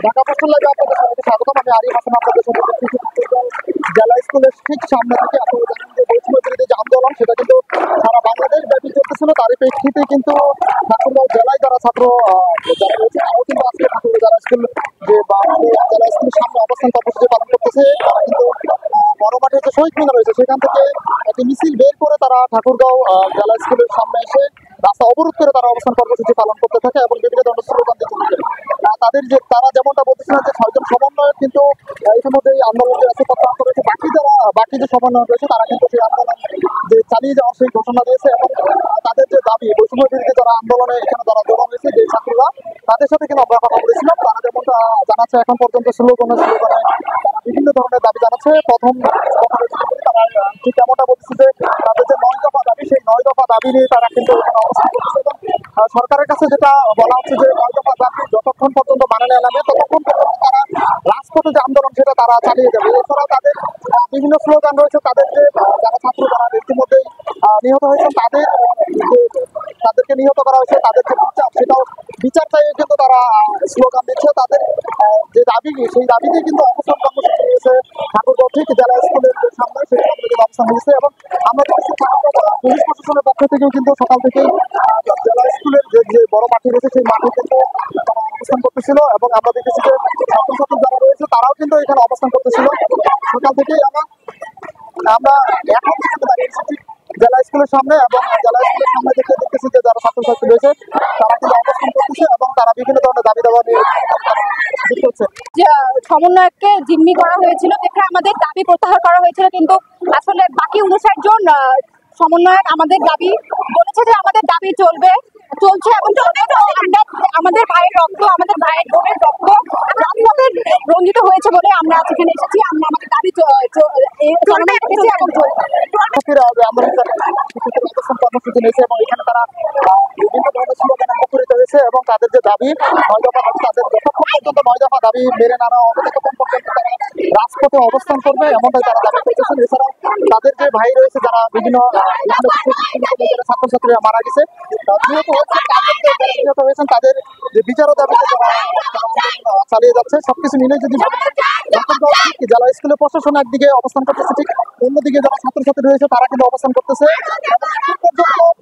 Dhaka postal লাইভে আপনাদের সবাইকে স্বাগতম। আমি আরিফ হাসান আপনাদের সাথে জেলা স্কুলের ঠিক সামনে থেকে আপনারা জানেন যে বৈষম্য বিরোধী যে আন্দোলন সেটা কিন্তু সারা বাংলাদেশ ব্যাপী চলতেছিল। তারই প্রেক্ষিতে কিন্তু ঠাকুরগাঁও জেলায় যারা ছাত্র যারা রয়েছে তারাও কিন্তু আজকে ঠাকুরগাঁও জেলা স্কুল যে জেলা স্কুলের সামনে অবস্থান কর্মসূচি পালন করতেছে। তারা কিন্তু বড় মাঠে যে শহীদ মিনার রয়েছে সেখান থেকে একটি মিছিল বের করে তারা ঠাকুরগাঁও জেলা স্কুলের সামনে এসে রাস্তা অবরোধ করে তারা অবস্থান কর্মসূচি পালন করতে থাকে এবং বিভিন্ন ধরনের স্লোগান দিয়ে চলে যায়। তারা যেমনটা বলতেছিলেন যে 6 জন সমন্বয়ক কিন্তু ইতিমধ্যে এই আন্দোলনে আছে প্রত্যাহার করেছে। বাকি যে সমন্বয়ক রয়েছে তারা কিন্তু সেই আন্দোলন যে চালিয়ে যাওয়ার সেই ঘোষণা দিয়েছে এবং তাদের যে দাবি বৈষম্য বিরোধী যারা আন্দোলনে এখানে যারা জড়ো হয়েছে যে ছাত্ররা তাদের সাথে কিন্তু আমরা কথা বলেছিলাম। তারা যেমনটা জানাচ্ছে এখন পর্যন্ত স্লোগানে তারা বিভিন্ন ধরনের দাবি জানাচ্ছে। প্রথম তারা ঠিক এমনটা বলছে যে তাদের যে 9 দফা দাবি সেই 9 দফা দাবি নিয়ে তারা কিন্তু এখানে অবস্থান করতেছে এবং সরকারের কাছে যেটা বলা হচ্ছে যে 9 দফা দাবি যতক্ষণ পর্যন্ত মানে নেওয়া যাবে ততক্ষণ পর্যন্ত তারা রাজপথে যে আন্দোলন সেটা তারা চালিয়ে যাবে। এছাড়াও তাদের বিভিন্ন স্লোগান রয়েছে। তাদের যে যারা ছাত্র যারা ইতিমধ্যেই নিহত হয়েছেন তাদেরকে নিহত করা হয়েছে তাদের যে বিচার চাইয়ে কিন্তু তারা স্লোগান দিচ্ছে। তাদের যে দাবি সেই দাবিতে কিন্তু অবস্থান কর্মসূচি নিয়েছে ঠাকুরগাঁও ঠিক জেলা স্কুলের সামনে সেই সামনে অবস্থান নিয়েছে এবং আমরা দেখেছি পুলিশ প্রশাসনের পক্ষ থেকেও কিন্তু সকাল থেকেই জেলা স্কুলের যে বড় মাঠে রয়েছে সেই মাঠে কিন্তু তারা অবস্থান করতেছিল এবং আমরা দেখেছি যে ছাত্রছাত্রী যারা রয়েছে তারাও কিন্তু এখানে অবস্থান করতেছিল সকাল থেকেই। আমরা এখন যেখানে দাঁড়িয়েছি ঠিক জেলা স্কুলের সামনে এবং জেলা স্কুলের সামনে দেখতেছি যে যারা ছাত্রছাত্রী রয়েছে তারা কিন্তু অবস্থান করতেছে এবং তারা বিভিন্ন ধরনের দাবি দাবা নিয়ে সমন্বয়ককে জিম্মি করা হয়েছিল দেখে আমাদের দাবি প্রত্যাহার করা হয়েছিল, কিন্তু আসলে বাকি 59 জন সমন্বয়ক আমাদের দাবি বলেছে যে আমাদের দাবি চলছে এবং আমাদের ভাইয়ের রক্ত আমাদের ভাইয়ের বোনের রক্ত রাজপথে রঞ্জিত হয়েছে বলে আমরা সেখানে এসেছি। আমরা আমাদের দাবি কর্মসূচি নিয়েছে এবং এখানে তারা বিভিন্ন ধরনের স্লোগানে মুখরিত হয়েছে এবং তাদের যে দাবি 9 দফা দাবি তাদের যতক্ষণ পর্যন্ত 9 দফা দাবি মেনে নেওয়া হবে ততক্ষণ পর্যন্ত তারা রাজপথে অবস্থান করবে এমনটাই তারা দাবি করতেছেন। এছাড়াও তাদের যে ভাই রয়েছে যারা বিভিন্ন ছাত্রছাত্রীরা মারা গেছে নিহত হয়েছেন তাদের যে বিচারও দাবিতে যারা চালিয়ে যাচ্ছে সবকিছু মিলে যদি জেলা স্কুলের প্রশাসন একদিকে অবস্থান করতেছে ঠিক অন্যদিকে যারা ছাত্রছাত্রী রয়েছে তারা কিন্তু অবস্থান করতেছে।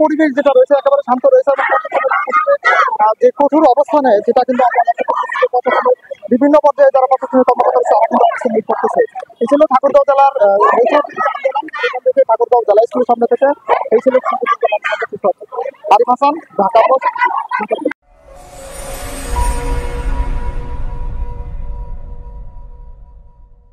পরিবেশ যেটা রয়েছে একেবারে শান্ত রয়েছে এবং যে কঠোর অবস্থানে যেটা কিন্তু বিভিন্ন পর্যায়ে যারা প্রশাসনিক কর্মকর্তা রয়েছে তারা কিন্তু অবস্থান নিয়ে করতেছে। এই ছিল ঠাকুরগাঁও জেলার ঠাকুরগাঁও জেলা স্কুলের সামনে থেকে এই ছিল আরিফ হাসান, ঢাকা পোস্ট।